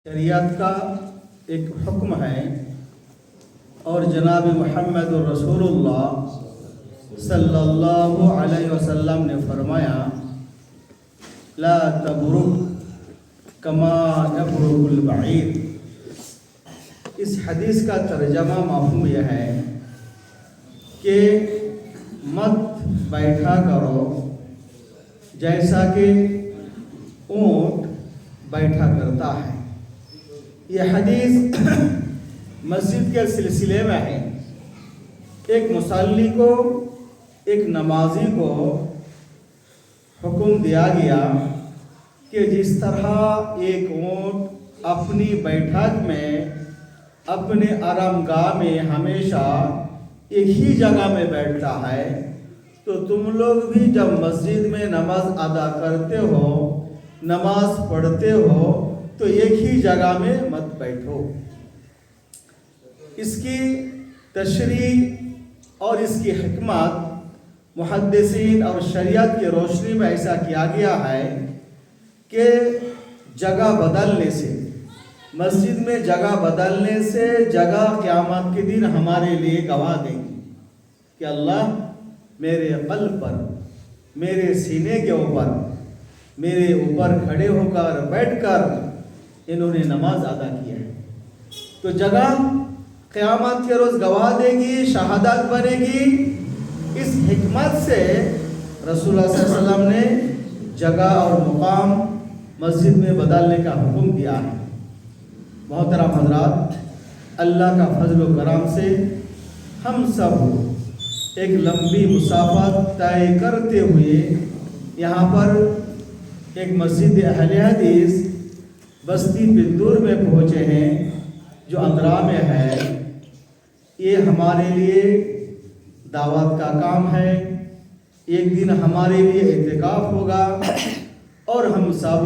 शरीयत का एक हुक्म है और जनाब मुहम्मद रसूलुल्लाह सल्लल्लाहु अलैहि वसल्लम ने फरमाया ला तबरुक कमा यबरुकुल बईर। इस हदीस का तर्जमा मफ़हूम यह है कि मत बैठा करो जैसा कि ऊँट बैठा करता है। यह हदीस मस्जिद के सिलसिले में है। एक मुसल्ली को, एक नमाजी को हुक्म दिया गया कि जिस तरह एक ऊँट अपनी बैठक में, अपने आरामगाह में हमेशा एक ही जगह में बैठता है, तो तुम लोग भी जब मस्जिद में नमाज अदा करते हो, नमाज पढ़ते हो, तो एक ही जगह में मत बैठो। इसकी तशरीह और इसकी हिकमत मुहद्दिसीन और शरीयत की रोशनी में ऐसा किया गया है कि जगह बदलने से, मस्जिद में जगह बदलने से जगह क़यामत के दिन हमारे लिए गवाह देगी कि अल्लाह मेरे क़ल्ब पर, मेरे सीने के ऊपर, मेरे ऊपर खड़े होकर बैठकर इन्होंने नमाज अदा किया है। तो जगह क़यामत के रोज़ गवाह देगी, शहादत बनेगी। इस हिकमत से रसूलुल्लाह सल्लल्लाहु अलैहि वसल्लम ने जगह और मुकाम मस्जिद में बदलने का हुक्म दिया है। मोहतरम हज़रात, अल्लाह का फजल व करम से हम सब एक लंबी मुसाफत तय करते हुए यहाँ पर एक मस्जिद अहले हदीस बस्ती पिंदूर में पहुँचे हैं, जो अंदरा में है। ये हमारे लिए दावत का काम है। एक दिन हमारे लिए इत्तिकाफ होगा और हम सब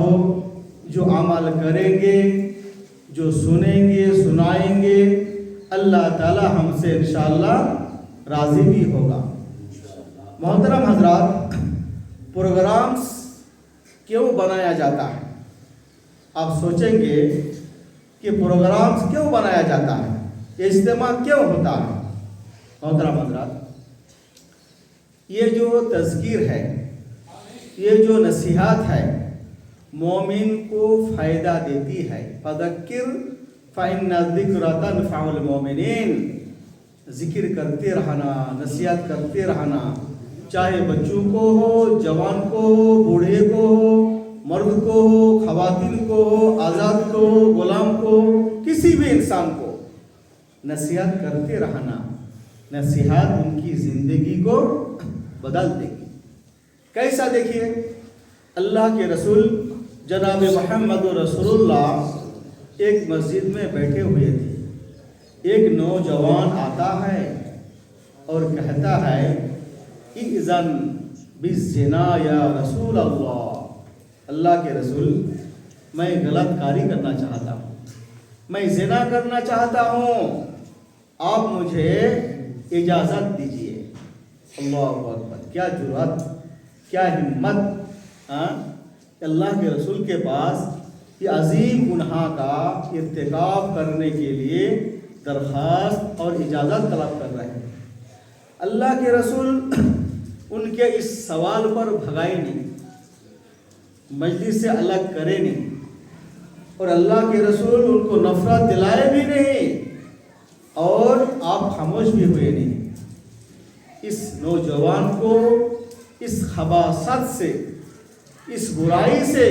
जो अमल करेंगे, जो सुनेंगे, सुनाएंगे, अल्लाह ताला हमसे इंशाअल्लाह राज़ी भी होगा। मोहतरम हज़रात, प्रोग्राम्स क्यों बनाया जाता है? आप सोचेंगे कि प्रोग्राम्स क्यों बनाया जाता है, ये इज्तिमा क्यों होता है? मोहतरम हज़रात, ये जो तज़कीर है, ये जो नसीहत है, मोमिन को फ़ायदा देती है। फ़ज़क्किर फ़इन्न ज़िक्रा तनफ़उल मोमिनीन। ज़िक्र करते रहना, नसीहत करते रहना, चाहे बच्चों को हो, जवान को हो, बूढ़े को हो, मर्द को हो, ख़वातीन को हो, आज़ाद को हो, ग़ुलाम को, किसी भी इंसान को नसीहत करते रहना। नसीहत उनकी ज़िंदगी को बदल देगी। कैसा? देखिए, अल्लाह के रसूल जनाब मुहम्मद रसूलुल्लाह एक मस्जिद में बैठे हुए थे। एक नौजवान आता है और कहता है इज़न बिज़्ज़िना या रसूल अल्लाह के रसूल, मैं गलत कारी करना चाहता हूँ, मैं ज़िना करना चाहता हूँ, आप मुझे इजाज़त दीजिए। अल्लाहु अकबर! क्या जुर्रत, क्या हिम्मत! अल्लाह के रसूल के पास ये अजीम गुनाह का इर्तिकाब करने के लिए दरख्वास्त और इजाज़त तलब कर रहे हैं। अल्लाह के रसूल उनके इस सवाल पर भगाए नहीं, मजलिस से अलग करे नहीं, और अल्लाह के रसूल उनको नफ़रत दिलाए भी नहीं और आप खामोश भी हुए नहीं। इस नौजवान को इस खबासत से, इस बुराई से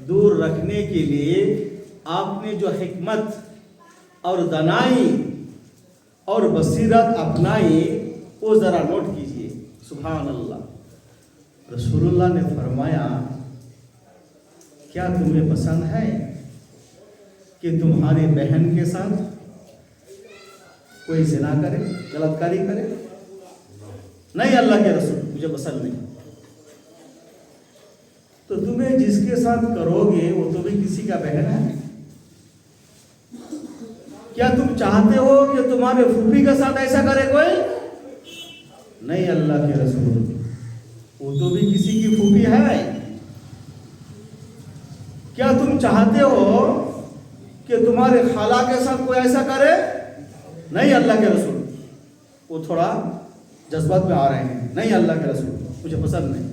दूर रखने के लिए आपने जो हिकमत और दनाई और बसीरत अपनाई, वो ज़रा नोट कीजिए। सुभान अल्लाह। रसूलुल्लाह ने फरमाया, क्या तुम्हें पसंद है कि तुम्हारी बहन के साथ कोई ज़िना करे, गलतकारी करे? नहीं अल्लाह के रसूल, मुझे पसंद नहीं। तो तुम्हें जिसके साथ करोगे वो तो भी किसी का बहन है। क्या तुम चाहते हो कि तुम्हारे फूफी के साथ ऐसा करे कोई? नहीं अल्लाह के रसूल, वो तो भी किसी की फूफी है। क्या तुम चाहते हो کہ تمہارے خالہ کے ساتھ کوئی ایسا کرے؟ نہیں اللہ کے رسول، وہ تھوڑا جذبات میں آ رہے ہیں، نہیں اللہ کے رسول مجھے پسند نہیں۔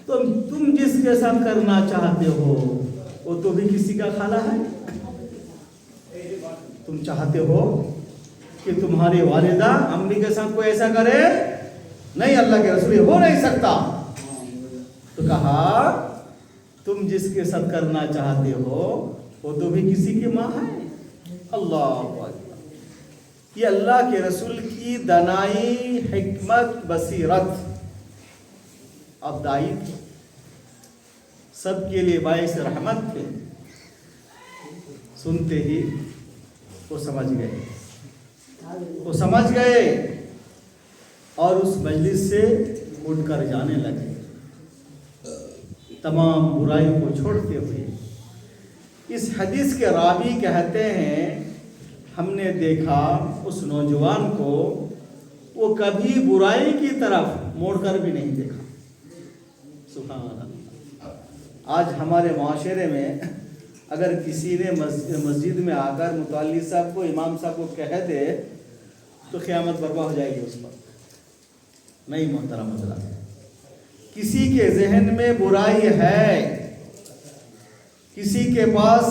تم جس کے ساتھ کرنا چاہتے ہو وہ تو بھی کسی کا خالہ ہے۔ تم چاہتے ہو کہ تمہاری والدہ امی کے ساتھ کوئی ایسا کرے؟ نہیں اللہ کے رسول ہو نہیں سکتا۔ تو کہا تم جس کے ساتھ کرنا چاہتے ہو وہ تو بھی کسی کی ماں ہے۔ اللہ اکبر، یہ اللہ کے رسول کی دانائی، حکمت، بصیرت۔ اب دائی سب کے لیے باعث رحمت تھے، سنتے ہی وہ سمجھ گئے اور اس مجلس سے اٹھ کر جانے لگے، تمام برائی کو چھوڑتے ہوئے۔ اس حدیث کے راوی کہتے ہیں ہم نے دیکھا اس نوجوان کو وہ کبھی برائی کی طرف موڑ کر بھی نہیں دیکھا۔ سبحان اللہ۔ آج ہمارے معاشرے میں اگر کسی نے مسجد میں آ کر متولی صاحب کو، امام صاحب کو کہہ دے تو قیامت برپا ہو جائے گی اس پر۔ نہیں محترم حضرات، کسی کے ذہن میں برائی ہے، کسی کے پاس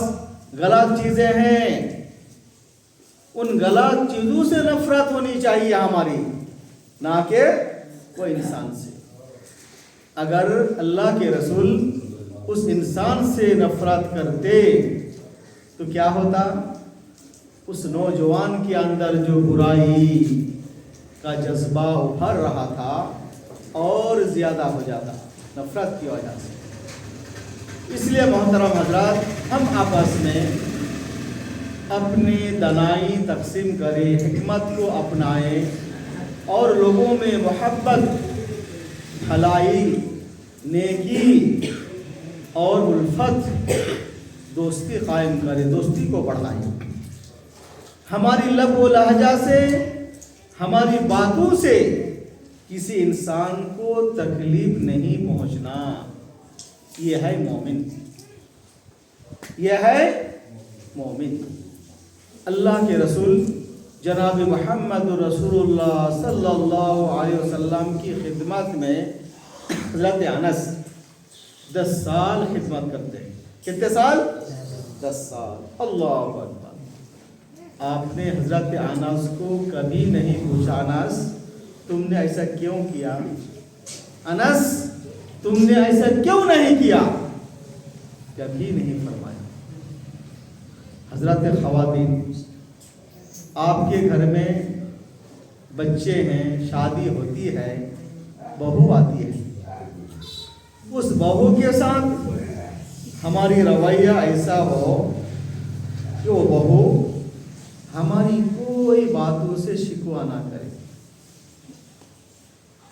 غلط چیزیں ہیں، ان غلط چیزوں سے نفرت ہونی چاہیے ہماری، نہ کہ وہ انسان سے۔ اگر اللہ کے رسول اس انسان سے نفرت کرتے تو کیا ہوتا؟ اس نوجوان کے اندر جو برائی کا جذبہ ابھر رہا تھا اور زیادہ ہو جاتا نفرت کی وجہ سے۔ اس لیے محترم حضرات، ہم آپس میں اپنی دانائی تقسیم کریں، حکمت کو اپنائیں اور لوگوں میں محبت، بھلائی، نیکی اور الفت، دوستی قائم کریں، دوستی کو بڑھائیں۔ ہماری لب و لہجہ سے، ہماری باتوں سے کسی انسان کو تکلیف نہیں پہنچنا، یہ ہے مومن، یہ ہے مومن۔ اللہ کے رسول جناب محمد رسول اللہ صلی اللہ علیہ وسلم کی خدمت میں حضرت انس 10 سال خدمت کرتے ہیں۔ کتنے سال؟ 10 سال۔ اللہ اکبر۔ آپ نے حضرت انس کو کبھی نہیں پوچھا انس تم نے ایسا کیوں کیا؟ انس تم نے ایسا کیوں نہیں کیا؟ کبھی نہیں فرمایا۔ حضرت خواتین، آپ کے گھر میں بچے ہیں، شادی ہوتی ہے، بہو آتی ہے، اس بہو کے ساتھ ہماری رویہ ایسا ہو کہ وہ بہو ہماری کوئی باتوں سے شکوہ نہ کرے۔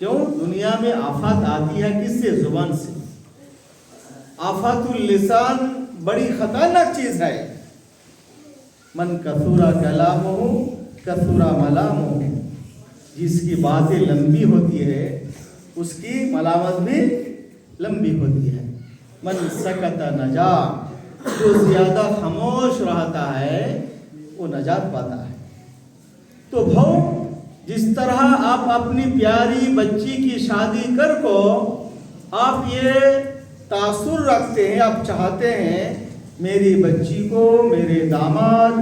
کیوں؟ دنیا میں آفات آتی ہے کس سے؟ زبان سے۔ آفات اللسان بڑی خطرناک چیز ہے۔ من کثورا کلامہ کثورا ملامہ، جس کی باتیں لمبی ہوتی ہے اس کی ملامت بھی لمبی ہوتی ہے۔ من سکت نجا، جو زیادہ خاموش رہتا ہے وہ نجات پاتا ہے۔ تو بھاؤ، جس طرح آپ اپنی پیاری بچی کی شادی کر کو آپ یہ تاثر رکھتے ہیں، آپ چاہتے ہیں میری بچی کو میرے داماد،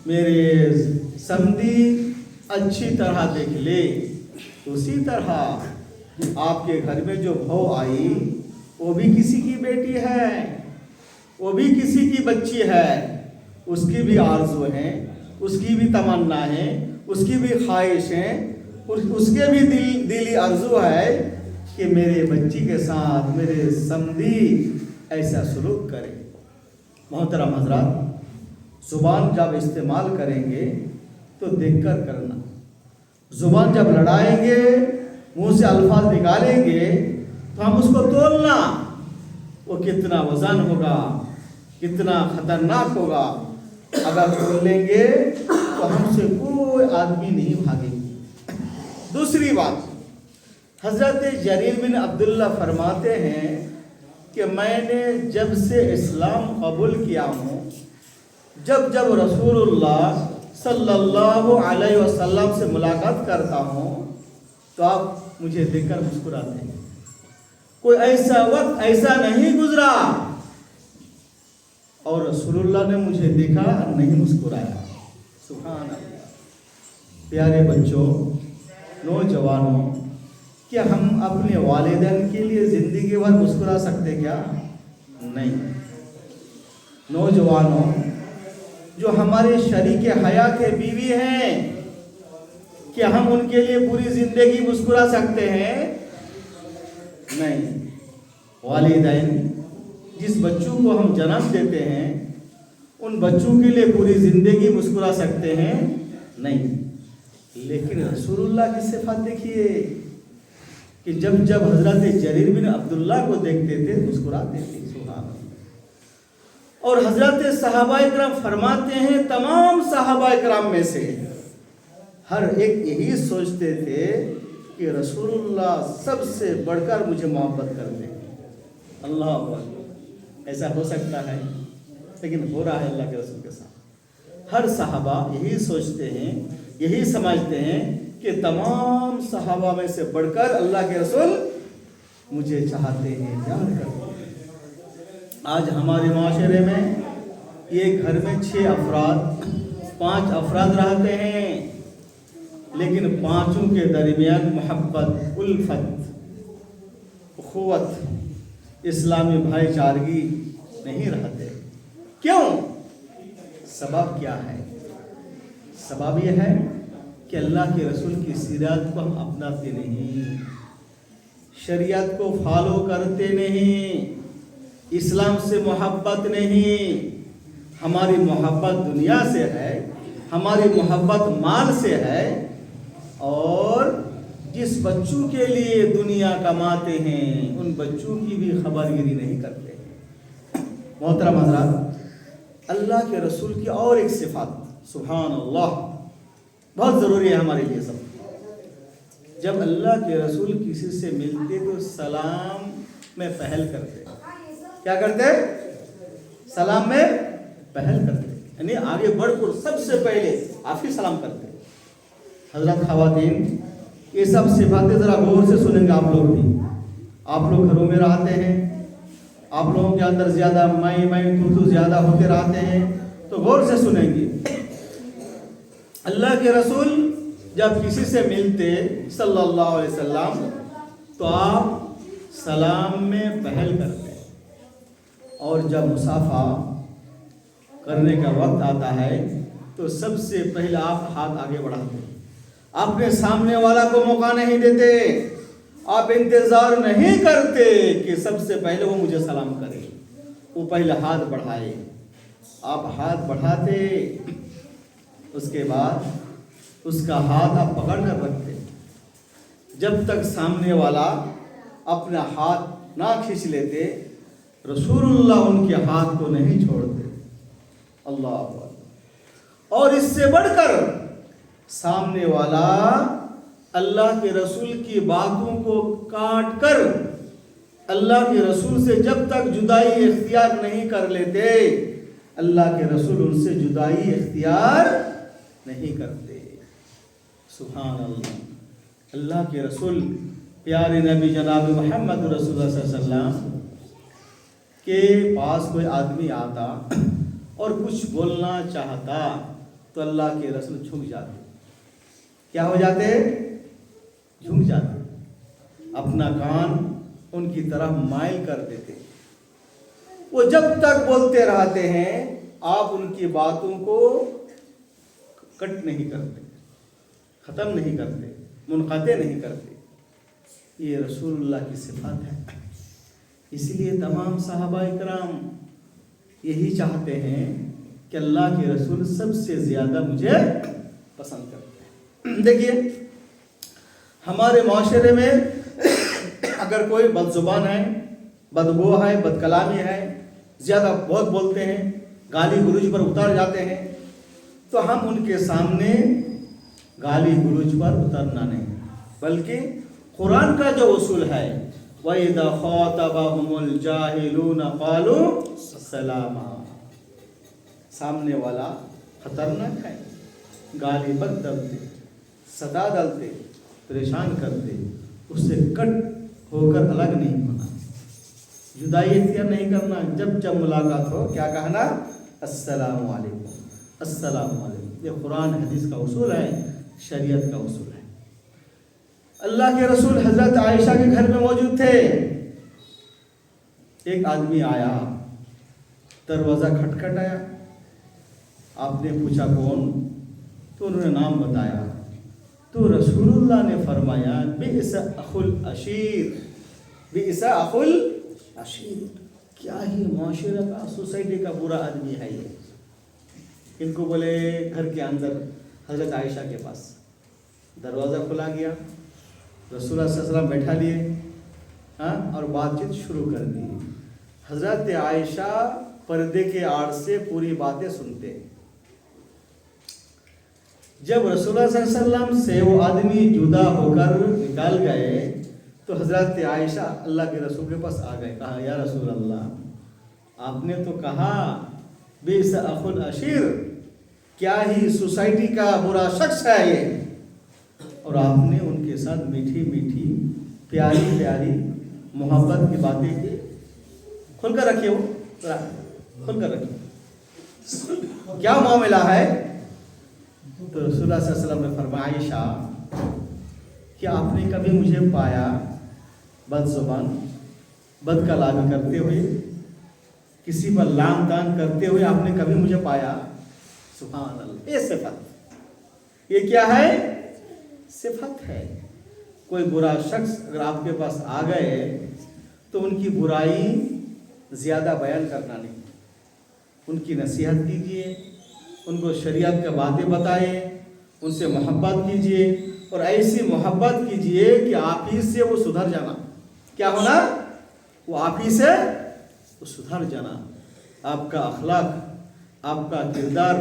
میرے سمدی اچھی طرح دیکھ لے، اسی طرح آپ کے گھر میں جو بہو آئی وہ بھی کسی کی بیٹی ہے، وہ بھی کسی کی بچی ہے، اس کی بھی آرزو ہیں، اس کی بھی تمنا ہے، اس کی بھی خواہش ہیں، اس کے بھی دلی آرزو ہے کہ میرے بچی کے ساتھ میرے سمدی ایسا سلوک کرے۔ محترم حضرات، زبان جب استعمال کریں گے تو دیکھ کر کرنا۔ زبان جب لڑائیں گے، منہ سے الفاظ نکالیں گے تو ہم اس کو تولنا، وہ کتنا وزن ہوگا، کتنا خطرناک ہوگا۔ اگر تول لیں گے تو ہم سے کوئی آدمی نہیں بھاگے گی۔ دوسری بات، حضرت جریر بن عبداللہ فرماتے ہیں کہ میں نے جب سے اسلام قبول کیا ہوں، جب جب رسول اللہ صلی اللہ علیہ وسلم سے ملاقات کرتا ہوں تو آپ مجھے دیکھ کر مسکراتے ہیں. کوئی ایسا وقت ایسا نہیں گزرا اور رسول اللہ نے مجھے دیکھا اور نہیں مسکرایا. سبحان اللہ. پیارے بچوں، نوجوانوں، کیا ہم اپنے والدین کے لیے زندگی بھر مسکرا سکتے کیا؟ نہیں. نوجوانوں، جو ہمارے شریک حیات کے بیوی ہیں، کیا ہم ان کے لیے پوری زندگی مسکرا سکتے ہیں؟ نہیں. والدین جس بچوں کو ہم جنم دیتے ہیں ان بچوں کے لیے پوری زندگی مسکرا سکتے ہیں؟ نہیں. لیکن رسول اللہ کی صفات دیکھیے کہ جب جب حضرت جریر بن عبداللہ کو دیکھتے تھے مسکراتے تھے. سبحان اللہ. اور حضرت صحابہ کرام فرماتے ہیں تمام صحابہ کرام میں سے ہر ایک یہی سوچتے تھے کہ رسول اللہ سب سے بڑھ کر مجھے محبت کرتے ہیں. اللہ اکبر. ایسا ہو سکتا ہے؟ لیکن ہو رہا ہے اللہ کے رسول کے ساتھ. ہر صحابہ یہی سوچتے ہیں، یہی سمجھتے ہیں کہ تمام صحابہ میں سے بڑھ کر اللہ کے رسول مجھے چاہتے ہیں، پیار کرتے ہیں. آج ہمارے معاشرے میں ایک گھر میں 6 افراد 5 افراد رہتے ہیں، لیکن پانچوں کے درمیان محبت، الفت، اخوت، اسلامی بھائی چارگی نہیں رہتے. کیوں؟ سبب کیا ہے؟ سبب یہ ہے کہ اللہ کے رسول کی سیرت کو ہم اپناتے نہیں، شریعت کو فالو کرتے نہیں، اسلام سے محبت نہیں. ہماری محبت دنیا سے ہے، ہماری محبت مال سے ہے، اور جس بچوں کے لیے دنیا کماتے ہیں ان بچوں کی بھی خبرگیری نہیں کرتے. محترم حضرات، اللہ کے رسول کی اور ایک صفات، سبحان اللہ، بہت ضروری ہے ہمارے لیے سب. جب اللہ کے رسول کسی سے ملتے تو سلام میں پہل کرتے. کیا کرتے؟ سلام میں پہل کرتے، یعنی آگے بڑھ کر سب سے پہلے آپ ہی سلام کرتے. حضرت خواتین، یہ سب صفاتیں ذرا غور سے سنیں گے آپ لوگ بھی. آپ لوگ گھروں میں رہتے ہیں، آپ لوگوں کے اندر زیادہ میں تو زیادہ ہوتے رہتے ہیں، تو غور سے سنیں گے. اللہ کے رسول جب کسی سے ملتے صلی اللہ علیہ وسلم تو آپ سلام میں پہل کرتے، اور جب مصافحہ کرنے کا وقت آتا ہے تو سب سے پہلے آپ ہاتھ آگے بڑھاتے. اپنے سامنے والا کو موقع نہیں دیتے، آپ انتظار نہیں کرتے کہ سب سے پہلے وہ مجھے سلام کرے، وہ پہلے ہاتھ بڑھائے. آپ ہاتھ بڑھاتے، اس کے بعد اس کا ہاتھ آپ پکڑ کر رکھتے جب تک سامنے والا اپنا ہاتھ نہ کھینچ لیتے. رسول اللہ ان کے ہاتھ کو نہیں چھوڑتے. اللہ اکبر. اور اس سے بڑھ کر سامنے والا اللہ کے رسول کی باتوں کو کاٹ کر اللہ کے رسول سے جب تک جدائی اختیار نہیں کر لیتے، اللہ کے رسول ان سے جدائی اختیار نہیں کرتے. سبحان اللہ. اللہ کے رسول پیارے نبی جناب محمد رسول اللہ صلی اللہ علیہ وسلم کے پاس کوئی آدمی آتا اور کچھ بولنا چاہتا تو اللہ کے رسول جھک جاتے. کیا ہو جاتے؟ جھک جاتے. اپنا کان ان کی طرف مائل کر دیتے. وہ جب تک بولتے رہتے ہیں آپ ان کی باتوں کو کٹ نہیں کرتے، ختم نہیں کرتے، منقطع نہیں کرتے. یہ رسول اللہ کی صفات ہے. اس لیے تمام صحابہ کرام یہی چاہتے ہیں کہ اللہ کے رسول سب سے زیادہ مجھے پسند کرتے ہیں. دیکھیے ہمارے معاشرے میں اگر کوئی بد زبان ہے، بدگو ہے، بد کلامی ہے، زیادہ بہت بولتے ہیں، گالی گلوچ پر اتر جاتے ہیں، تو ہم ان کے سامنے گالی گلوچ پر اترنا نہیں، بلکہ قرآن کا جو اصول ہے وَإِذَا خَاطَبَهُمُ الْجَاهِلُونَ قَالُوا سَلَامًا. सामने वाला खतरनाक है, गाली बक डलते, सदा डलते, परेशान करते, उससे कट होकर अलग नहीं होना, जुदाई इख्तियार नहीं करना। जब जब मुलाकात हो क्या कहना, अस्सलामु अलैकुम, अस्सलामु अलैकुम। ये कुरान हदीस का उसूल है, शरीयत का उसूल है। अल्लाह के रसूल हजरत आयशा के घर में मौजूद थे। एक आदमी आया, दरवाज़ा खटखटाया, आपने पूछा कौन, तो उन्होंने नाम बताया। तो रसूलुल्लाह ने फरमाया बिइसा अखुल अशीर, बिइसा अखुल अशीर, क्या ही माशरे का, सोसाइटी का बुरा आदमी है ये। इनको बोले घर के अंदर हजरत आयशा के पास। दरवाज़ा खुला गया, रसूलुल्लाह सल्लल्लाहु अलैहि वसल्लम बैठा लिए, हाँ, और बातचीत शुरू कर दी। हजरत आयशा पर्दे के आड़ से पूरी बातें सुनते। जब रसूलुल्लाह सल्लल्लाहु अलैहि वसल्लम से वो आदमी जुदा होकर निकाल गए तो हजरत आयशा अल्लाह के रसूल के पास आ गए। कहा या रसूल अल्लाह, आपने तो कहा बिइसा अखुल अशीर, क्या ही सोसाइटी का बुरा शख्स है ये, और आपने उनके साथ मीठी मीठी प्यारी प्यारी मोहब्बत की बातें की। खुल कर रखिए, वो खुल कर रखिए, क्या मामला है। तो रसूलुल्लाह सल्लल्लाहु अलैहि वसल्लम ने फरमाया आयशा, कि आपने कभी मुझे पाया बदजुबान, बदकलामी करते हुए, किसी पर लान तान करते हुए आपने कभी मुझे पाया? सुभान अल्लाह, ये सिफत, ये क्या है, सिफत है। कोई बुरा शख्स अगर आपके पास आ गए तो उनकी बुराई ज़्यादा बयान करना नहीं, उनकी नसीहत कीजिए, उनको शरीयत की बातें बताएं, उनसे मोहब्बत कीजिए, और ऐसी मोहब्बत कीजिए कि आप ही से वो सुधर जाना। क्या होना, वो आप ही से वो सुधर जाना। आपका अखलाक, आपका किरदार,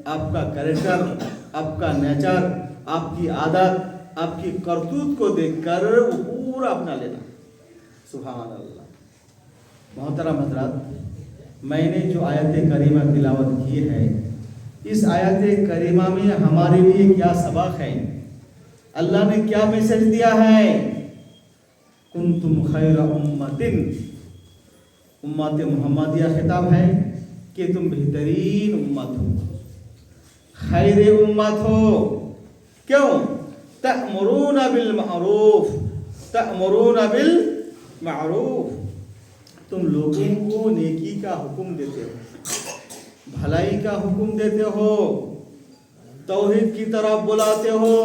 आपका कैरेक्टर, आपका नेचर, आपकी आदत, आपकी करतूत को देखकर वो पूरा अपना लेना। सुभान अल्लाह। मोहतरम हज़रात, मैंने जो आयत करीमा तिलावत की है, इस आयत करीमा में हमारे लिए क्या सबक है, अल्लाह ने क्या मैसेज दिया है। कुंतुम खैरा उम्मतिन, उम्मत मुहम्मदिया खिताब है कि तुम बेहतरीन उम्मत हो, खैर उम्मत हो। क्यों? तअमुरून बिल मारूफ, तअमुरून बिल मारूफ, तुम लोगों को नेकी का हुक्म देते हो, भलाई का हुक्म देते हो, तौहीद की तरफ बुलाते हो,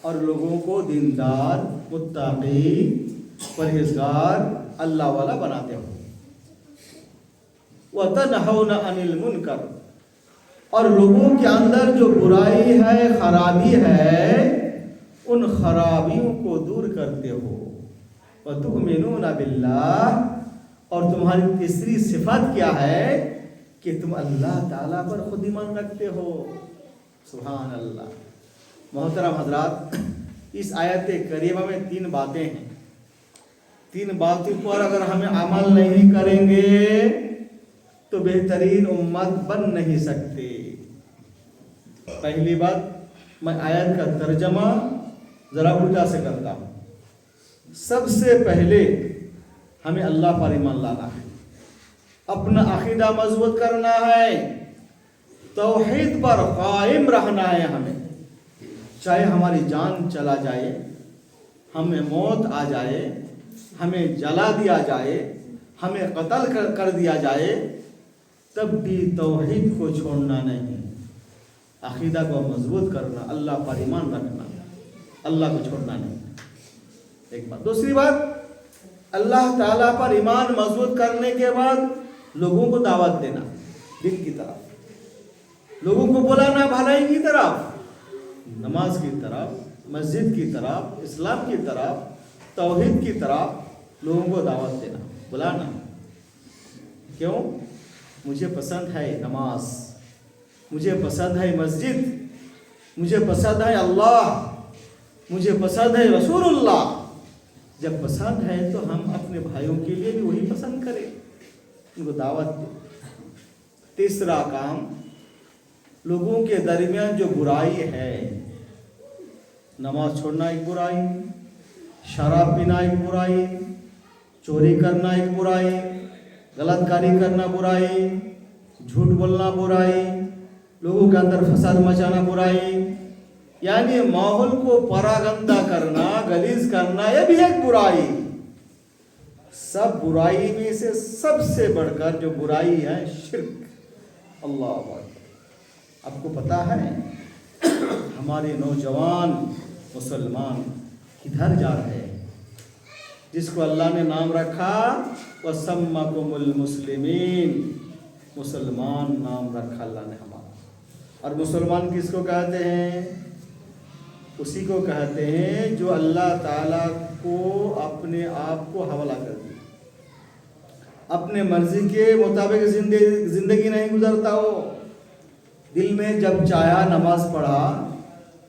और लोगों को दीनदार, मुत्ताकी, परहेजगार, अल्लाह वाला बनाते हो। व तनहौना अनिल मुनकर, और लोगों के अंदर जो बुराई है, खराबी है, उन खराबियों को दूर करते हो। व तुमिनूना बिल्लाह, और तुम्हारी तीसरी सिफत क्या है कि तुम अल्लाह ताला पर खुद ईमान रखते हो। सुभान अल्लाह। मोहतरम हजरात, इस आयत करीमा में 3 बातें हैं। 3 बातों पर अगर हमें अमल नहीं करेंगे तो बेहतरीन उम्मत बन नहीं सकते। पहली बात, मैं आयत का तर्जमा जरा उल्टा से करता हूँ। सबसे पहले हमें अल्लाह पर ईमान लाना है, अपना अकीदा मजबूत करना है, तौहीद पर कायम रहना है हमें। चाहे हमारी जान चला जाए, हमें मौत आ जाए, हमें जला दिया जाए, हमें कत्ल कर दिया जाए, तब भी तौहीद को छोड़ना नहीं, अकीदा को मजबूत करना, अल्लाह पर ईमान रखना, अल्लाह को छोड़ना नहीं। एक बात। दूसरी बात, अल्लाह ताला पर ईमान मजबूत करने के बाद लोगों को दावत देना, दिन की तरफ, लोगों को बुलाना भलाई की तरफ, नमाज की तरफ, मस्जिद की तरफ, इस्लाम की तरफ, तौहीद की तरफ लोगों को दावत देना, बुलाना। क्यों? मुझे पसंद है नमाज, मुझे पसंद है मस्जिद, मुझे पसंद है अल्लाह, मुझे पसंद है रसूलुल्लाह। जब पसंद है तो हम अपने भाइयों के लिए भी वही पसंद करें, उनको दावत दें। तीसरा काम, लोगों के दरमियान जो बुराई है, नमाज छोड़ना एक बुराई, शराब पीना एक बुराई, चोरी करना एक बुराई, गलतकारी करना बुराई, झूठ बोलना बुराई, लोगों के अंदर फसाद मचाना बुराई, यानी माहौल को परागंदा करना, गलीज करना, यह भी एक बुराई। सब बुराई में से सबसे बढ़कर जो बुराई है शिर्क। अल्लाह अकबर। आपको पता है हमारे नौजवान मुसलमान किधर जा रहे हैं? जिसको अल्लाह ने नाम रखा वसम्मकुमुल मुस्लिमीन, मुसलमान नाम रखा अल्लाह ने हमारा। और मुसलमान किसको कहते हैं? उसी को कहते हैं जो अल्लाह ताला को अपने आप को हवाला कर दिया, अपने मर्जी के मुताबिक जिंदगी नहीं गुजरता हो। दिल में जब चाहा नमाज पढ़ा,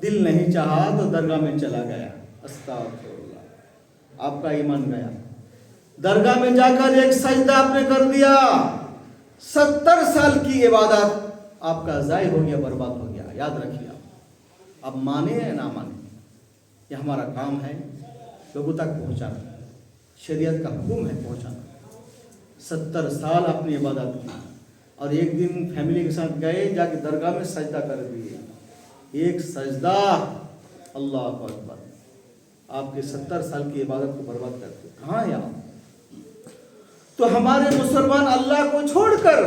दिल नहीं चाहा तो दरगाह में चला गया। अस्तगफिरुल्लाह, आपका ईमान गया। दरगाह में जाकर एक सजदा आपने कर दिया, 70 साल की इबादत आपका ज़ाय हो गया, बर्बाद हो गया। याद रखिए, आप माने या ना माने, यह हमारा काम है लोगों तक पहुंचाना, शरीयत का हुक्म है पहुंचाना। 70 साल आपने इबादत की और एक दिन फैमिली के साथ गए, जाके दरगाह में सजदा कर दिए। एक सजदा, अल्लाह अकबर, आपके 70 साल की इबादत को बर्बाद करते। कहाँ है आप? तो हमारे मुसलमान अल्लाह को छोड़कर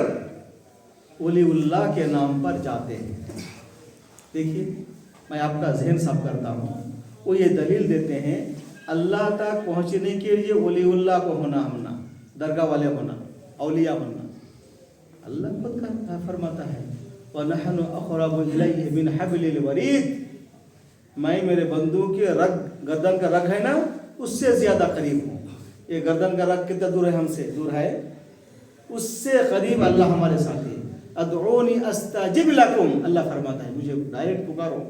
वलीउल्लाह के नाम पर जाते हैं। देखिए, मैं आपका जहन साफ करता हूँ। वो ये दलील देते हैं अल्लाह तक पहुँचने के लिए वलीउल्लाह को होना, दरगाह वाले होना, औलिया होना। अल्लाह खुद का फरमाता है वनहनु अक़रबु इलैहि मिन हब्लिल वरीद, मैं मेरे बंदू के रग, गर्दन का रग है ना, उससे ज़्यादा करीब हूँ। ये गर्दन का रग कितना दूर है हमसे? दूर है, उससे करीब अल्लाह हमारे साथ है। अदऊनी अस्तजिब लकुम, अल्लाह फरमाता है मुझे डायरेक्ट पुकारो,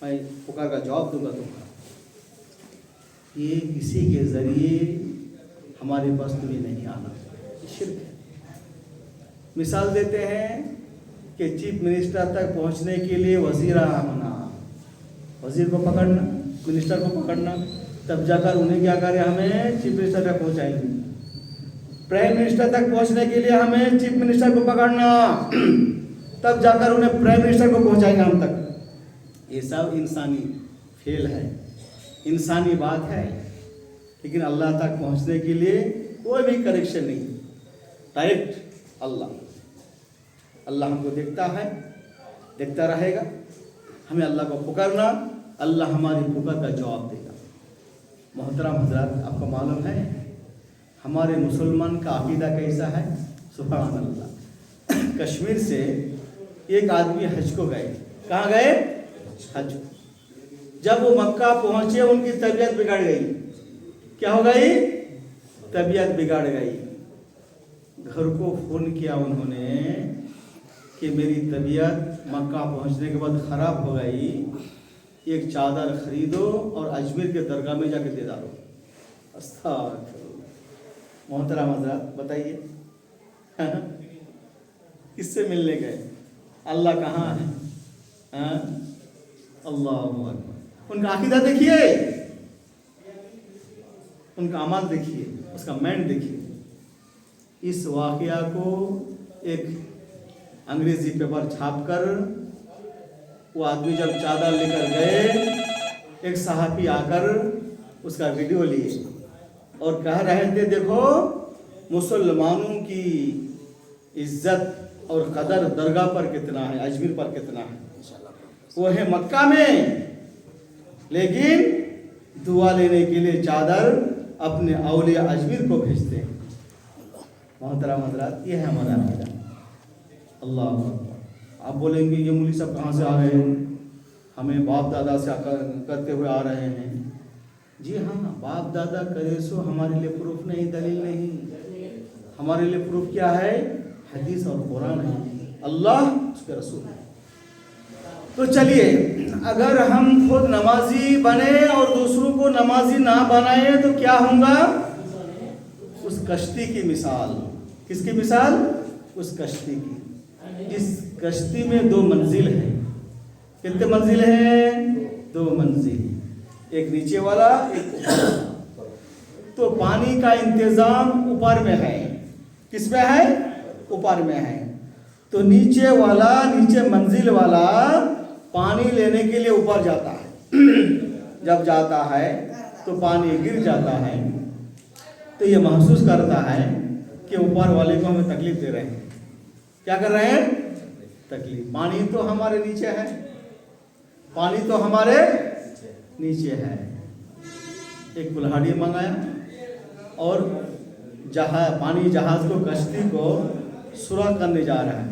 मैं पुकार का जवाब दूंगा तुम्हारा। ये किसी के ज़रिए हमारे पास तुम्हें नहीं आना, शिर्क है। मिसाल देते हैं कि चीफ मिनिस्टर तक पहुंचने के लिए वज़ीरा होना, वज़ीर को पकड़ना, मिनिस्टर को पकड़ना, तब जाकर उन्हें क्या करें, हमें चीफ मिनिस्टर तक पहुंचाएंगे। प्राइम मिनिस्टर तक पहुंचने के लिए हमें चीफ मिनिस्टर को पकड़ना, तब जाकर उन्हें प्राइम मिनिस्टर को पहुंचाएंगे हम तक। ये सब इंसानी फेल है, इंसानी बात है। लेकिन अल्लाह तक पहुंचने के लिए कोई भी करेक्शन नहीं, डायरेक्ट अल्लाह हमको देखता है, देखता रहेगा। हमें अल्लाह को पुकारना, अल्लाह हमारी पुकार का जवाब देगा। मोहतरम हज़रात, आपको मालूम है हमारे मुसलमान का अकीदा कैसा है? सुभान अल्लाह। कश्मीर से एक आदमी हज को गए। कहाँ गए? हज। जब वो मक्का पहुंचे उनकी तबीयत बिगड़ गई। क्या हो गई? तबीयत बिगड़ गई। घर को फ़ोन किया उन्होंने कि मेरी तबीयत मक्का पहुंचने के बाद ख़राब हो गई, एक चादर ख़रीदो और अजमेर के दरगाह में जाके दे डालो। अस्तग़फिरुल्लाह। मोहतरम हज़रात, बताइए किससे मिलने गए? अल्लाह कहाँ है? अल्लाहु अकबर। उनका अकीदा देखिए, उनका अमल देखिए, उसका मैंड देखिए। इस वाक़या को एक अंग्रेज़ी पेपर छापकर वो आदमी जब चादर लेकर गए, एक सहाफ़ी आकर उसका वीडियो लिए और कह रहे थे देखो मुसलमानों की इज्जत और कदर दरगाह पर कितना है, अजमेर पर कितना है। वो है मक्का में, लेकिन दुआ लेने के लिए चादर अपने औलिया अजमेर को भेजते हैं। मोहतरम हज़रात, ये है हमारा अक़ीदा। अल्लाह। आप बोलेंगे ये मौलवी सब कहाँ से आ गए, हमें बाप दादा से करते हुए आ रहे हैं। जी हाँ, बाप दादा करे सो हमारे लिए प्रूफ नहीं, दलील नहीं। हमारे लिए प्रूफ क्या है? हदीस और कुरान है, अल्लाह उसके रसूल है। तो चलिए, अगर हम खुद नमाजी बने और दूसरों को नमाजी ना बनाए तो क्या होगा? उस कश्ती की मिसाल। किसकी मिसाल? उस कश्ती की। इस कश्ती में 2 मंजिल है। कितने मंजिल हैं? 2 मंजिल, एक नीचे वाला एक ऊपर। तो पानी का इंतजाम ऊपर में है। किस में है? ऊपर में है। तो नीचे वाला, नीचे मंजिल वाला पानी लेने के लिए ऊपर जाता है। जब जाता है तो पानी गिर जाता है, तो ये महसूस करता है कि ऊपर वाले को हमें तकलीफ दे रहे हैं। क्या कर रहे हैं? तकलीफ। पानी तो हमारे नीचे है, पानी तो हमारे नीचे है। एक कुल्हाड़ी मंगाया और पानी जहाज को, कश्ती को सुराख करने जा रहा है।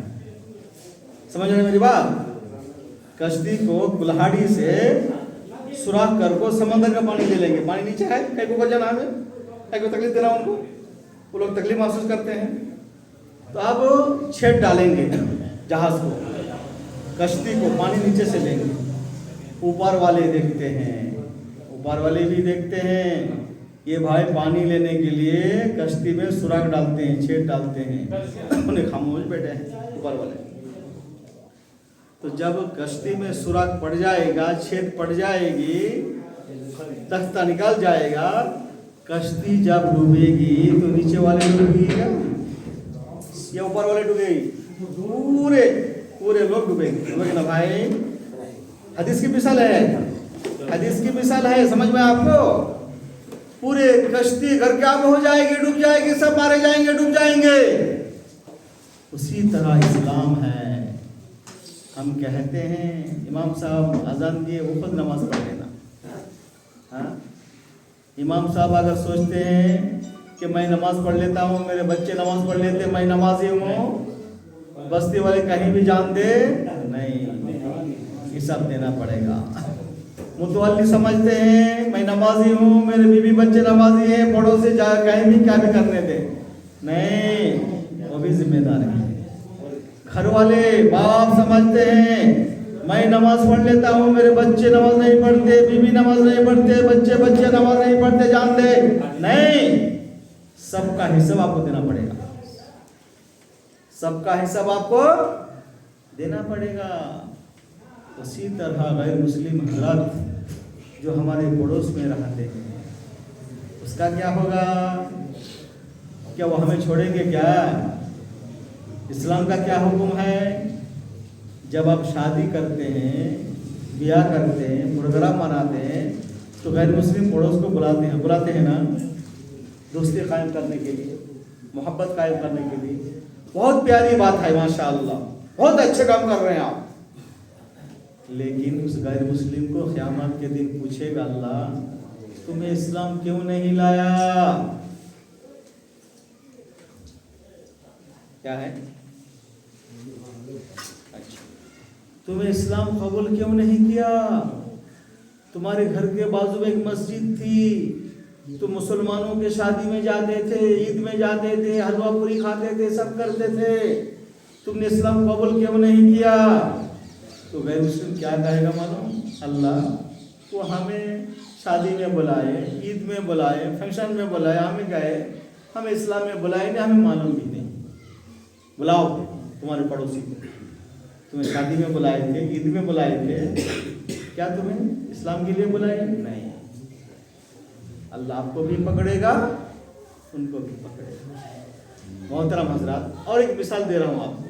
समझ रहे मेरी बात? कश्ती को कुल्हाड़ी से सुराख कर को समंदर का पानी ले लेंगे। पानी नीचे है, कहीं को जाना हमें, कहीं को तकलीफ देना उनको, वो लोग तकलीफ महसूस करते हैं। तो अब छेद डालेंगे जहाज को, कश्ती को पानी नीचे से लेंगे। ऊपर वाले देखते हैं, ऊपर वाले भी देखते हैं, ये भाई पानी लेने के लिए कश्ती में सुराख डालते हैं, छेद डालते हैं। उन्हें खामोश बैठे हैं ऊपर वाले। तो जब कश्ती में सुराख पड़ जाएगा, छेद पड़ जाएगी, तख्ता निकल जाएगा, कश्ती जब डूबेगी तो नीचे वाले डूबेगा या ऊपर वाले डूबेगी? पूरे पूरे लोग डूबेंगे ना भाई। हदीस की मिसाल है, हदीस की मिसाल है, समझ में आपको? पूरे कश्ती घर के आगे हो जाएगी, डूब जाएगी, सब मारे जाएंगे, डूब जाएंगे। उसी तरह इस्लाम है। हम कहते हैं इमाम साहब अजान दिए, वो खुद नमाज पढ़ लेना। हाँ, इमाम साहब अगर सोचते हैं कि मैं नमाज पढ़ लेता हूँ, मेरे बच्चे नमाज पढ़ लेते, मैं नमाजी हूँ, बस्ती वाले कहीं भी जान दे, नहीं, हिसाब देना पड़ेगा। मुतवल्ली समझते हैं मैं नमाजी हूँ, मेरे बीवी बच्चे नमाजी हैं, पड़ोसी जा कहीं भी क्या भी करने दे, नहीं, वो भी जिम्मेदार है। घर वाले बाप समझते हैं मैं नमाज पढ़ लेता हूँ, मेरे बच्चे नमाज नहीं पढ़ते, बीवी नमाज नहीं पढ़ते, बच्चे नमाज नहीं पढ़ते, जान दे, नहीं, सबका हिसाब आपको देना पड़ेगा, सबका हिसाब आपको देना पड़ेगा। उसी तरह गैर मुस्लिम हजरत जो हमारे पड़ोस में रहते हैं, उसका क्या होगा? क्या वो हमें छोड़ेंगे क्या? इस्लाम का क्या हुक्म है? जब आप शादी करते हैं, ब्याह करते हैं, प्रोग्राम मनाते हैं, तो गैर मुस्लिम पड़ोस को बुलाते हैं ना, दोस्ती कायम करने के लिए, मोहब्बत कायम करने के लिए। बहुत प्यारी बात है, माशाअल्लाह, बहुत अच्छे काम कर रहे हैं आप। लेकिन उस गैर मुस्लिम को क़यामत के दिन पूछेगा अल्लाह, तुम्हें इस्लाम क्यों नहीं लाया? क्या है? अच्छा, तुम्हें इस्लाम कबूल क्यों नहीं किया? तुम्हारे घर के बाजू में एक मस्जिद थी, तुम मुसलमानों के शादी में जाते थे, ईद में जाते थे, हलवा पूरी खाते थे, सब करते थे, तुमने इस्लाम कबूल क्यों नहीं किया? तो गैर मुस्लिम क्या कहेगा मालूम? अल्लाह, वो हमें शादी में बुलाए, ईद में बुलाए, फंक्शन में बुलाए, हमें गए, हमें इस्लाम में बुलाए नहीं, हमें मालूम भी नहीं। बुलाओ तुम्हारे पड़ोसी को, तुम्हें शादी में बुलाए थे, ईद में बुलाए थे, क्या तुम्हें इस्लाम के लिए बुलाए? नहीं। अल्लाह आपको भी पकड़ेगा, उनको भी पकड़ेगा। मोहतरम हजरात, और एक मिसाल दे रहा हूँ आपको।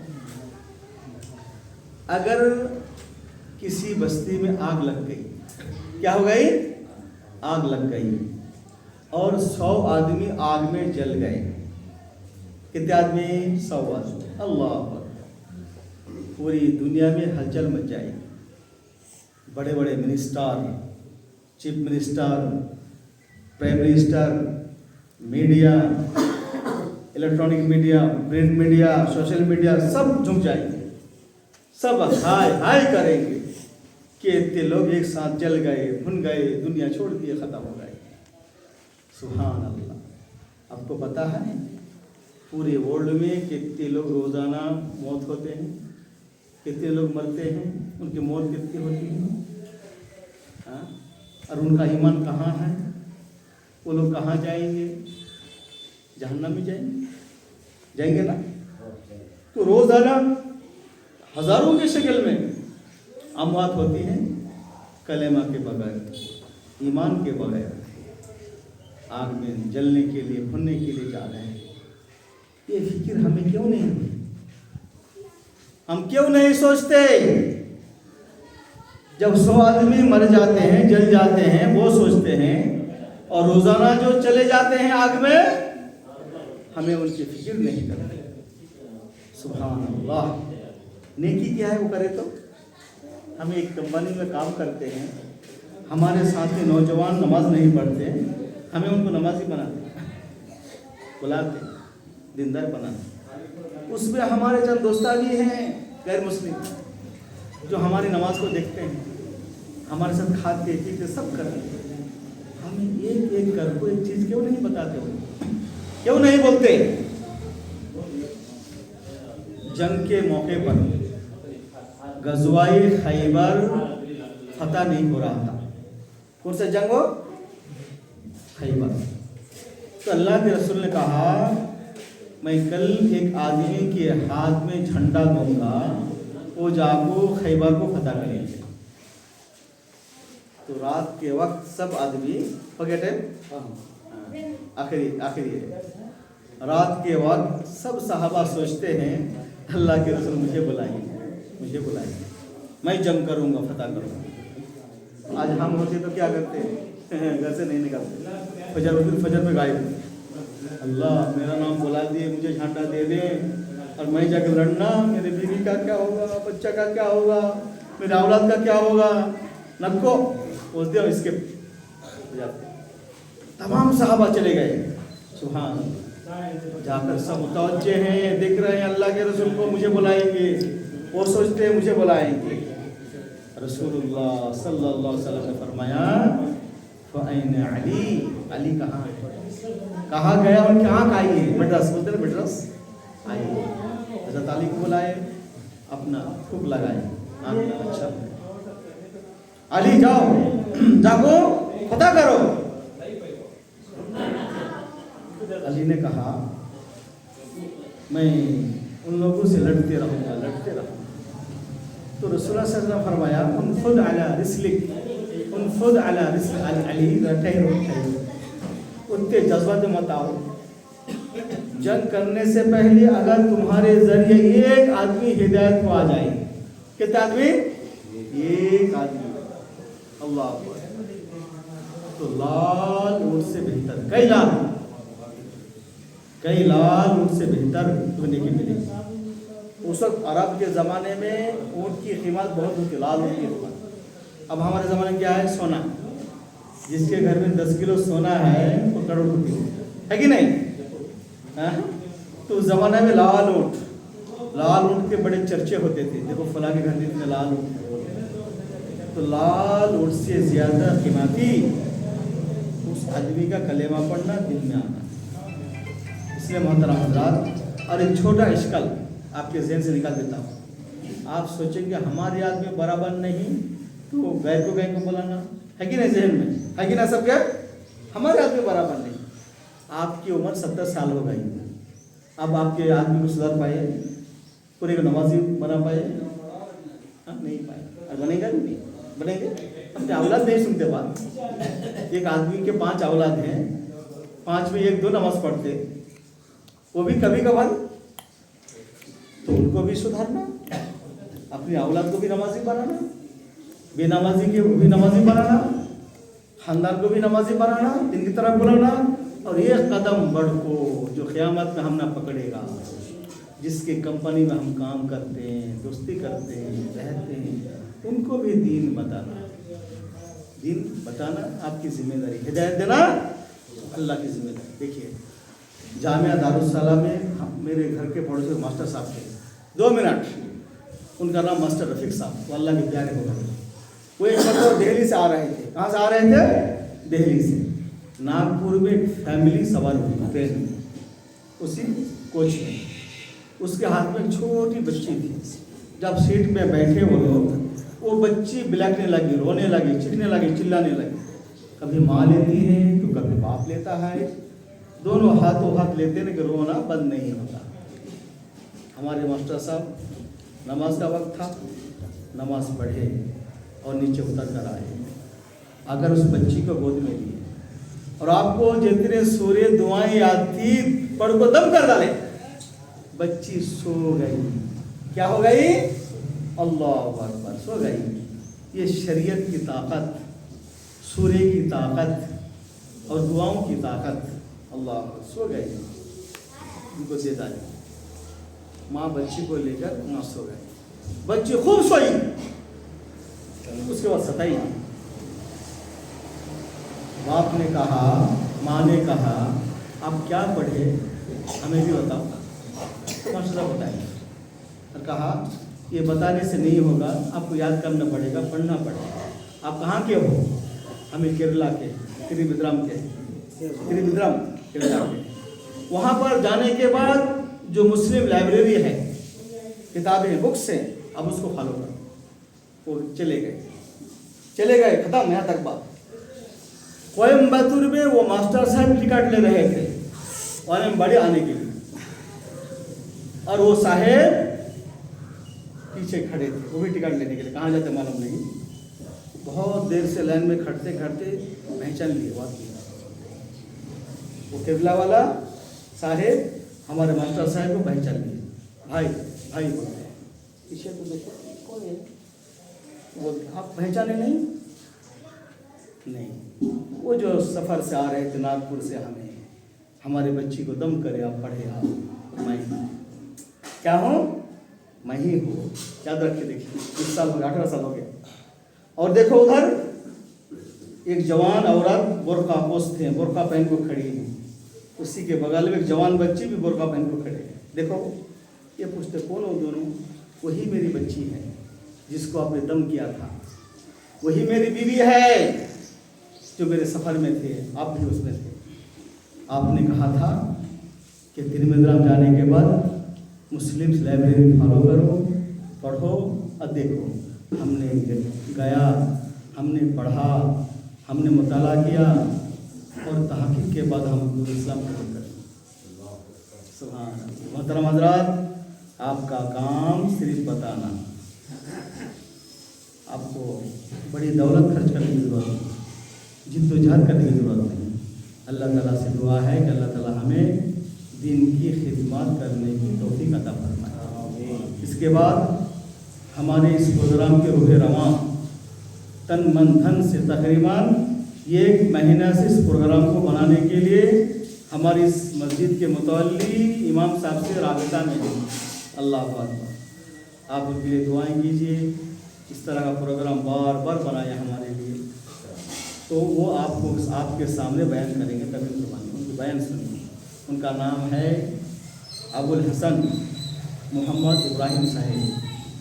अगर किसी बस्ती में आग लग गई, क्या हो गई? आग लग गई और 100 आदमी आग में जल गए। कितने आदमी? 100 आदमी। अल्लाह अकबर। पूरी दुनिया में हलचल मच जाएगी। बड़े बड़े minister, chief minister, prime minister, media, electronic media, print media, social media, सब झुक जाएंगे, सब हाय हाय करेंगे कि इतने लोग एक साथ जल गए, भुन गए, दुनिया छोड़ दिए, ख़त्म हो गए। सुभान अल्लाह। आपको पता है पूरे वर्ल्ड में कितने लोग रोज़ाना मौत होते हैं, कितने लोग मरते हैं, उनकी मौत कितनी होती है? हाँ? और उनका ईमान कहाँ है? वो लोग कहाँ जाएंगे? जहन्नम में जाएंगे ना? तो रोज़ाना हजारों की शक्ल में अमवात होती हैं कलेमा के बगैर, ईमान के बगैर, आग में जलने के लिए, भुनने के लिए जा रहे हैं। ये फिक्र हमें क्यों नहीं हुई? हम क्यों नहीं सोचते? जब 100 आदमी मर जाते हैं, जल जाते हैं, वो सोचते हैं, और रोजाना जो चले जाते हैं आग में, हमें उनकी फिक्र नहीं करते। सुभान अल्लाह। नेकी क्या है वो करे तो? हम एक कंपनी में काम करते हैं, हमारे साथी नौजवान नमाज नहीं पढ़ते, हमें उनको नमाजी बनाते, बुलाते, दीनदार बनाते। उसमें हमारे चंद दोस्ता भी हैं गैर मुस्लिम, जो हमारी नमाज को देखते हैं, हमारे साथ खाते पीते सब करते हैं। हमें एक एक कर को एक चीज़ क्यों नहीं बताते हो? क्यों नहीं बोलते? जंग के मौके पर गज़वाए खैबर फतह नहीं हो रहा था। कौन सा जंग हो? खैबर। तो अल्लाह के रसूल ने कहा, मैं कल एक आदमी के हाथ में झंडा दूंगा, वो जाको खैबर को फतह करेंगे। तो रात के वक्त सब आदमी आखिरी रात के वक्त सब सहाबा सोचते हैं, अल्लाह के रसूल मुझे बुलाएंगे, मैं जंग करूंगा, फतह करूंगा। आज हम होते तो क्या करते? घर से नहीं निकलते, फजर में गायब। अल्लाह मेरा नाम बुला दिए, मुझे झंडा दे दे, और मैं जाकर लड़ना, मेरे बीवी का क्या होगा, बच्चा का क्या होगा, मेरे औलाद का क्या होगा, नको उस दिन इसके जाते। तमाम सहाबा चले गए। सुभान अल्लाह। जाकर सब मुतवज्जे हैं, देख रहे हैं अल्लाह के रसूल को मुझे बुलाएंगे, वो सोचते हैं मुझे बुलाएंगे। रसूलुल्लाह सल्लल्लाहु अलैहि वसल्लम ने फरमाया, फ़अैन अली, अली कहाँ है? कहाँ गया और कहाँ आई है? मद्रास बोलते हैं, मद्रास आई। हज़रत अली को बुलाए, अपना फूंक लगाए, अच्छा अली जागो फतह करो। अली ने कहा, मैं उन लोगों से लड़ते रहूँगा। तो रसूलुल्लाह सल्लल्लाहु अलैहि वसल्लम फरमाया, उनफुद अला रिस्लिक अली, उनके जज्बात मत आओ। जंग करने से पहले अगर तुम्हारे जरिए एक आदमी हिदायत को आ जाए, कितने आदमी? एक आदमी, अल्लाह अकबर, तो लाल ऊँट से बेहतर, कई लाल ऊँट से बेहतर होने की मिलेगी। उस वक्त अरब के ज़माने में ऊँट की कीमत बहुत होती, लाल ऊँट की कीमत। अब हमारे ज़माने में क्या है? सोना। जिसके घर में 10 किलो सोना है वो करोड़पति है कि नहीं? तो उस ज़माने में लाल ऊँट के बड़े चर्चे होते थे, देखो फलां के घर में इतने लाल ऊँट। तो लाल ऊँट से ज़्यादा कीमती उस आदमी का कलेमा पढ़ना, दिल में आना। इसलिए मोहतरम हज़रात, और एक छोटा इश्कल आपके ज़हन से निकाल देता हूँ। आप सोचेंगे हमारे आदमी बराबर नहीं तो गैर को बुलाना है कि नहीं? ज़हन में है कि ना सबके? हमारे आदमी बराबर नहीं। आपकी उम्र 70 साल हो गई, अब आपके आदमी को सुधार पाए, पूरे को नमाजी बना पाए? नहीं पाए। और बनेगा नहीं, बनेंगे? अपने औलाद नहीं सुनते बात। एक आदमी के 5 औलाद हैं, 5 में 1-2 नमाज पढ़ते, वो भी कभी कभार, तो उनको भी सुधारना, अपनी औलाद को भी नमाजी बनाना, बेनमाजी के भी नमाजी बनाना, खानदान को भी नमाजी बनाना, दिन की तरफ बुलाना, और एक कदम बढ़ को जो क़यामत में हम ना पकड़ेगा, जिसके कंपनी में हम काम करते हैं, दोस्ती करते हैं, रहते हैं, उनको भी दीन बताना आपकी जिम्मेदारी, हिदायत देना अल्लाह की जिम्मेदारी। देखिए जामिया दारुस्सलाम में मेरे घर के पड़ोसी मास्टर साहब थे, 2 मिनट, उनका नाम मास्टर रफ़ीक साहब, वो अल्लाह के प्यारे हो गए। वो एक मतलब दिल्ली से आ रहे थे। कहाँ से आ रहे थे? दिल्ली से। नागपुर में एक फैमिली सवार हुई ट्रेन में, उसी कोच में, उसके हाथ में छोटी बच्ची थी। जब सीट में बैठे वो लोग, वो बच्ची बिलखने लगी, रोने लगी, चीखने लगी, चिल्लाने लगी। कभी माँ लेती है तो कभी बाप लेता है, दोनों हाथों हाथ लेते हैं कि रोना बंद नहीं होता। हमारे मास्टर साहब नमाज का वक्त था, नमाज पढ़े और नीचे उतर कर आए। अगर उस बच्ची को गोद में लिए और आपको जितने सूर्य दुआएं याद थी पढ़ को दम कर डाले, बच्ची सो गई। क्या हो गई? अल्लाह अकबर, सो गई। ये शरीयत की ताकत, सूर्य की ताकत और दुआओं की ताकत। अल्लाह, सो गई, उनको दे डाली। माँ बच्ची को लेकर वहाँ सो गई, बच्ची खूब सोई, उसके बाद सताई। बाप ने कहा, माँ ने कहा, आप क्या पढ़े हमें भी बताओ। तो मास्टर साहब बताएंगे और कहा ये बताने से नहीं होगा, आपको याद करना पड़ेगा, पढ़ना पड़ेगा। आप कहाँ के हो? हमें केरला के, तिरुविक्रम के, तिरुविक्रम केरला के। वहाँ पर जाने के बाद जो मुस्लिम लाइब्रेरी है, किताबें, बुक्स हैं, अब उसको फॉलो करो। वो चले गए, खत्म, यहाँ तक बात। कोयम्बतूर में वो मास्टर साहब टिकट ले रहे थे और हम बड़े आने के लिए, और वो साहेब पीछे खड़े थे, वो भी टिकट लेने के लिए। कहाँ जाते मालूम नहीं। बहुत देर से लाइन में खड़ते खड़ते पहचान लिए बात की। वो केरला वाला साहेब हमारे मास्टर साहब को पहचान लिए। भाई भाई बोलते हैं, पीछे तो देखो कौन है? वो आप पहचाने नहीं, वो जो सफ़र से आ रहे थे नागपुर से, हमारे बच्ची को दम करे, आप पढ़े। आप मैं क्या हूँ? मैं ही हूँ। याद रखिए, देखिए 20 साल हो गए, 18 साल हो गए। और देखो उधर एक जवान औरत बुर्का पोसते हैं, बुर्का पहन को खड़ी है। उसी के बगल में एक जवान बच्ची भी बुर्का पहन को खड़े हैं। देखो, ये पूछते कौन हो दोनों? वही मेरी बच्ची है जिसको आपने दम किया था, वही मेरी बीवी है जो मेरे सफ़र में थे, आप भी उसमें थे। आपने कहा था कि तिरुविक्रम जाने के बाद मुस्लिम लाइब्रेरी फॉलो करो, पढ़ो। अब देखो, हमने गया, हमने पढ़ा, हमने मुताला किया और तहक़ीक़ के बाद हम इस्लाम कबूल करें। सुभान अल्लाह। मोहतरम हज़रात, आपका काम सिर्फ बताना, आपको बड़ी दौलत खर्च करने की ज़रूरत नहीं, जिद्दोजहद करने की ज़रूरत नहीं। अल्लाह ताला से दुआ है कि अल्लाह ताला हमें दीन की खिदमत करने की तौफीक अता फरमाए। इसके बाद हमारे इस प्रोग्राम के रूह रवां तन मन धन से तकरीबन 1 महीना से इस प्रोग्राम को बनाने के लिए हमारी इस मस्जिद के मुतवल्ली इमाम साहब से राबिता में है। अल्लाह अकबर। आप उनके लिए दुआएं कीजिए, इस तरह का प्रोग्राम बार बार बनाया हमारे लिए। तो वो आपको आपके सामने बयान करेंगे, कभी उनकी बयान सुनिए। उनका नाम है अबुल हसन मोहम्मद इब्राहिम साहिब,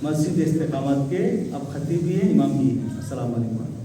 मस्जिद इस्तिकामत के अब खतीब भी हैं, इमाम भी हैं। अस्सलाम वालेकुम।